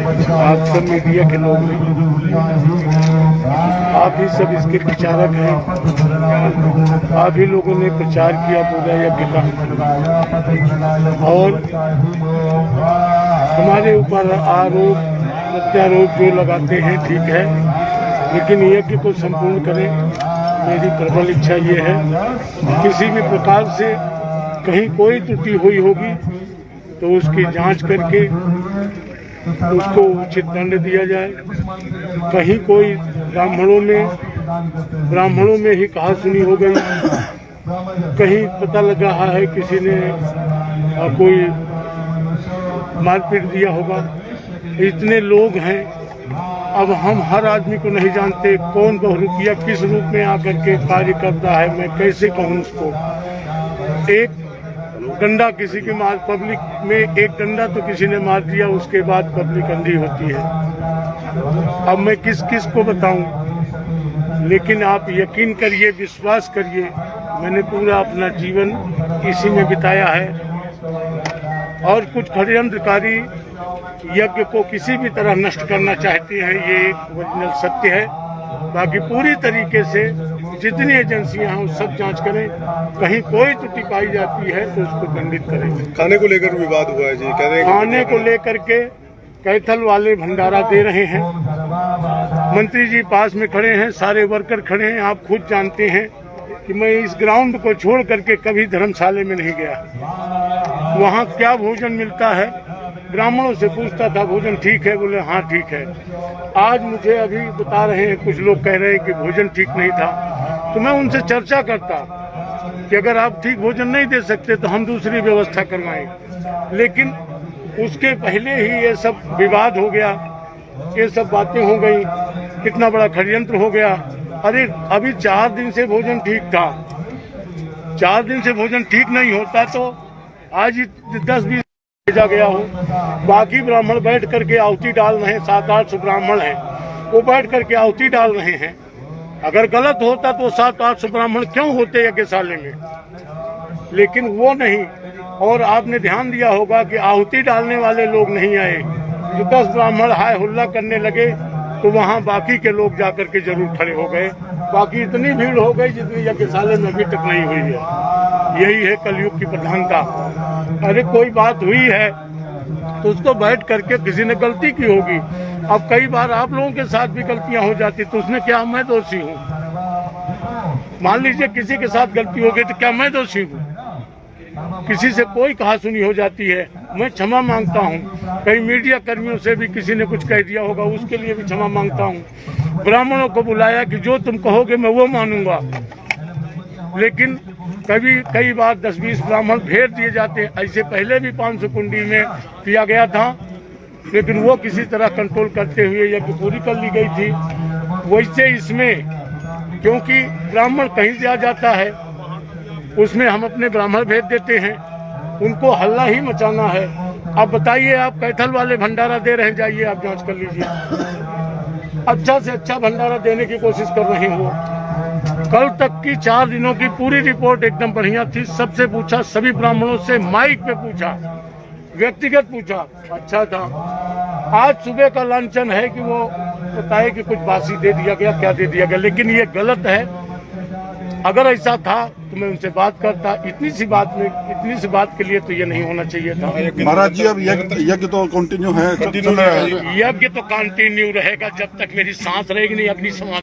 आप सब मीडिया के लोग हैं, आप ही सब इसके प्रचारक हैं। आप ही लोगों ने प्रचार किया पूरा यज्ञ का, और हमारे ऊपर आरोप प्रत्यारोप जो लगाते हैं ठीक है, लेकिन यज्ञ को संपूर्ण करें। मेरी प्रबल इच्छा ये है, किसी भी प्रकार से कहीं कोई त्रुटि हुई होगी तो उसकी जांच करके उसको उचित दंड दिया जाए। कहीं कोई ब्राह्मणों में ही कहा सुनी हो गई, कहीं पता लगा है किसी ने कोई मारपीट दिया होगा। इतने लोग हैं, अब हम हर आदमी को नहीं जानते कौन बहुरूपिया किस रूप में आकर के कार्य करता है। मैं कैसे कहूँ उसको, एक डंडा किसी के मार पब्लिक में एक डंडा तो किसी ने मार दिया, उसके बाद पब्लिक अंधी होती है। अब मैं किस किस को बताऊं, लेकिन आप यकीन करिए, विश्वास करिए, मैंने पूरा अपना जीवन इसी में बिताया है। और कुछ षड्यंत्रकारी यज्ञ को किसी भी तरह नष्ट करना चाहते हैं, ये एक ओरिजिनल सत्य है। बाकी पूरी तरीके से जितनी एजेंसियां हैं वो सब जांच करें, कहीं कोई त्रुटि पाई जाती है तो उसको दंडित करेंगे। खाने को लेकर विवाद हुआ है जी, कह रहे हैं खाने को लेकर के कैथल वाले भंडारा दे रहे हैं, मंत्री जी पास में खड़े हैं, सारे वर्कर खड़े हैं। आप खुद जानते हैं कि मैं इस ग्राउंड को छोड़ करके कभी धर्मशाला में नहीं गया। वहाँ क्या भोजन मिलता है, ब्राह्मणों से पूछता था भोजन ठीक है, बोले हाँ ठीक है। आज मुझे अभी बता रहे हैं कुछ लोग कह रहे हैं कि भोजन ठीक नहीं था, तो मैं उनसे चर्चा करता कि अगर आप ठीक भोजन नहीं दे सकते तो हम दूसरी व्यवस्था करवाएं। लेकिन उसके पहले ही ये सब विवाद हो गया, ये सब बातें हो गई, कितना बड़ा षड्यंत्र हो गया। अरे अभी 4 दिन से भोजन ठीक था, 4 दिन से भोजन ठीक नहीं होता तो आज ही 10-20 भेजा गया हो। बाकी ब्राह्मण बैठ करके आहुति डाल रहे हैं, 700-800 ब्राह्मण हैं, वो बैठ करके आहुति डाल रहे हैं। अगर गलत होता तो 700-800 ब्राह्मण क्यों होते यज्ञशाला में, लेकिन वो नहीं। और आपने ध्यान दिया होगा कि आहुति डालने वाले लोग नहीं आए। जो 10 ब्राह्मण हाय हुल्ला करने लगे तो वहाँ बाकी के लोग जाकर के जरूर खड़े हो गए। बाकी इतनी भीड़ हो गई जितनी यज्ञशाला में अभी तक नहीं हुई है। यही है कलयुग की प्रधानता। अरे कोई बात हुई है तो उसको बैठ करके, किसी ने गलती की होगी, अब कई बार आप लोगों के साथ भी गलतियां हो जाती, तो उसमें क्या मैं दोषी हूँ? मान लीजिए किसी के साथ गलती हो गई तो क्या मैं दोषी हूँ? किसी से कोई कहा सुनी हो जाती है, मैं क्षमा मांगता हूँ। कई मीडिया कर्मियों से भी किसी ने कुछ कह दिया होगा, उसके लिए भी क्षमा मांगता हूँ। ब्राह्मणों को बुलाया कि जो तुम कहोगे मैं वो मानूंगा, लेकिन कई बार 10-20 ब्राह्मण भेज दिए जाते हैं। ऐसे पहले भी 500 कुंडी में किया गया था, लेकिन वो किसी तरह कंट्रोल करते हुए यज्ञ पूरी कर ली गई थी। वैसे इसमें क्योंकि ब्राह्मण कहीं से आ जाता है, उसमें हम अपने ब्राह्मण भेज देते हैं, उनको हल्ला ही मचाना है। अब बताइए, आप कैथल वाले भंडारा दे रहे हैं, जाइए आप जांच कर लीजिए। अच्छा से अच्छा भंडारा देने की कोशिश कर रहे हो। कल तक की 4 दिनों की पूरी रिपोर्ट एकदम बढ़िया थी। सबसे पूछा, सभी ब्राह्मणों से माइक पे पूछा, व्यक्तिगत पूछा, अच्छा था। आज सुबह का लांछन है कि वो बताए कि कुछ बासी दे दिया गया, क्या दे दिया गया, लेकिन ये गलत है। अगर ऐसा था तो मैं उनसे बात करता। इतनी सी बात के लिए तो ये नहीं होना चाहिए था। महाराज जी, अब यज्ञ तो कंटिन्यू है, यज्ञ तो कंटिन्यू रहेगा जब तक मेरी सांस रहेगी नहीं। अग्नि समाप्त